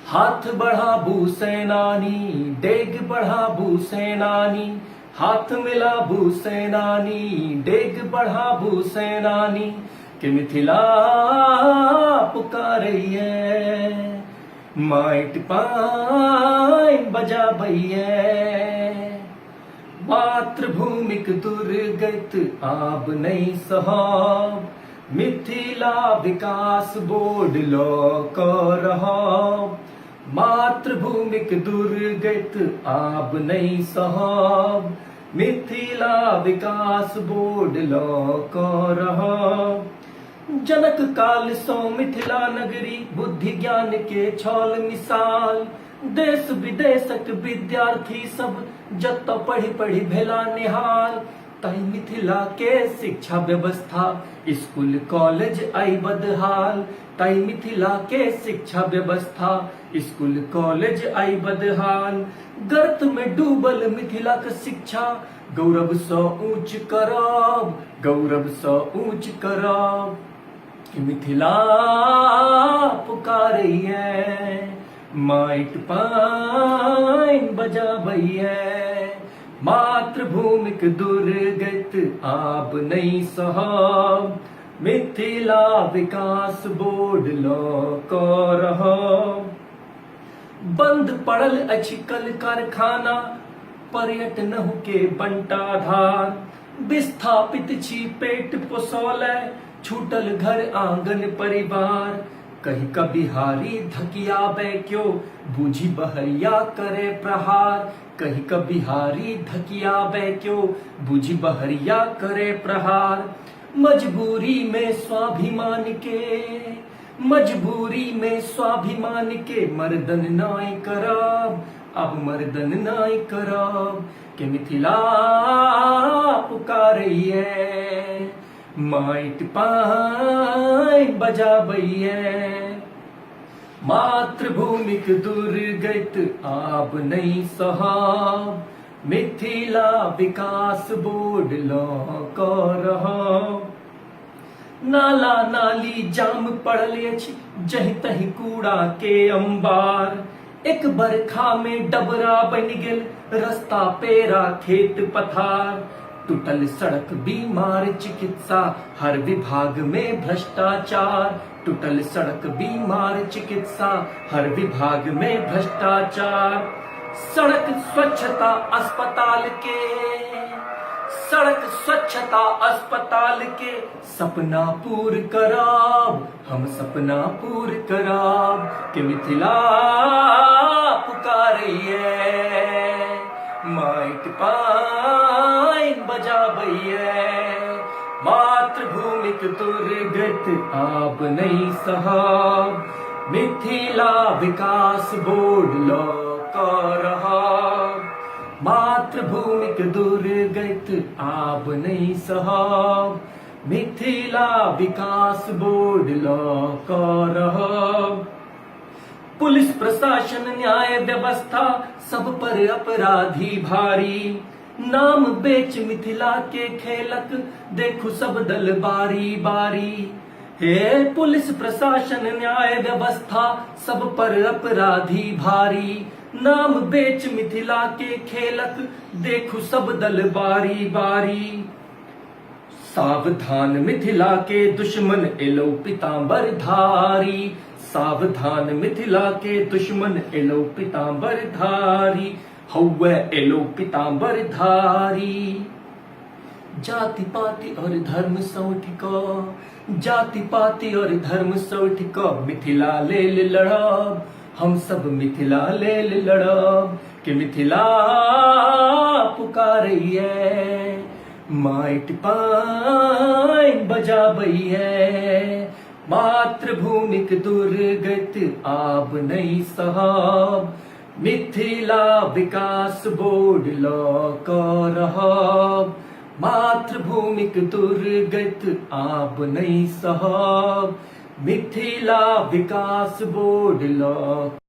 हाथ बढ़ा भूसेनानी, डेग बढ़ा भूसेनानी, हाथ मिला भूसेनानी, डेग बढ़ा भूसेनानी, कि मिथिला पुकार रही है, माइट पाई बजा भैया। मातृभूमिक दुर्गत आब नहीं सहब, मिथिला विकास बोर्ड लॉ कर रहब। मातृभूमिक दुर्गत आब नहीं सहब, मिथिला विकास बोर्ड लॉ कर रहब। जनक काल सो मिथिला नगरी बुद्धि ज्ञान के छल मिसाल, देश विदेशक विद्यार्थी सब जत पढ़ी पढ़ी भेला निहाल। ताई मिथिला के शिक्षा व्यवस्था स्कूल कॉलेज आई बदहाल, ताई मिथिला के शिक्षा व्यवस्था स्कूल कॉलेज आई बदहाल। गर्त में डूबल मिथिला के शिक्षा गौरव सँ ऊंच करब, गौरव सँ ऊंच करब, कि मिथिला पुकारई है, माइट पाइन बजाबैया। मातृभूमिक दुर्गत आब नहीं सहब, मिथिला विकास बोर्ड लॉ कर रहब। बंद पड़ल अछि कल कारखाना, पर्यटन के बंटाधार। विस्थापित छी पेट पोसौलय, छूटल घर आंगन परिवार। कही का बिहारी धकियाबे क्यों, बूझी बहरिया करे प्रहार। कही का बिहारी धकियाबे क्यों, बूझी बहरिया करे प्रहार। मजबूरी में स्वाभिमान के, मजबूरी में स्वाभिमान के मर्दन नाई करब, अब मर्दन नाई करब, कि मिथिला पुकारई है, माइट पाइन बजाबैया। मातृभूमिक दुर्गत आब नहीं सहब, मिथिला विकास बोर्ड लॉ कर रहब। नाला नाली जाम पड़ल अछि, जहि तहि कूड़ा के अंबार। एक बरखा में डबरा बन गेल, रास्ता पेरा खेत पथार। टूटल सड़क बीमार चिकित्सा, हर विभाग में भ्रष्टाचार। टूटल सड़क बीमार चिकित्सा, हर विभाग में भ्रष्टाचार। सड़क स्वच्छता अस्पताल के, सड़क स्वच्छता अस्पताल के सपना पूर कराब, हम सपना पूर कराब, कि मिथिला पुकारई है, माइट पाइन बजाबैया। मातृभूमिक दुर्गत आब नहीं सहब, मिथिला विकास बोर्ड लॉ कर रहब। मातृभूमिक दुर्गत आब नहीं सहब, मिथिला विकास बोर्ड लॉ कर रहब। पुलिस प्रशासन न्याय व्यवस्था सब पर अपराधी भारी। नाम बेच मिथिला के खेलक, देखु सब दल बारी बारी। हे पुलिस प्रशासन न्याय व्यवस्था सब पर अपराधी भारी। नाम बेच मिथिला के खेलक, देखु सब दल बारी बारी। सावधान मिथिला के दुश्मन एलो पीताम्बर धारी। सावधान मिथिला के दुश्मन एलो पीताम्बर धारी, हौवे एलो पीताम्बर धारी। जाति पाति और धर्म सौठिक, जाति पाति और धर्म सौठिक, मिथिला लेल लड़ब, हम सब मिथिला लेल लड़ब, कि मिथिला पुकारई है, माइट पाइन बजाबई है। मातृभूमिक दुर्गत आब नहीं सहब, मिथिला विकास बोर्ड लॉ कर रहब। मातृभूमिक दुर्गत आब नहीं सहब, मिथिला विकास बोर्ड लॉ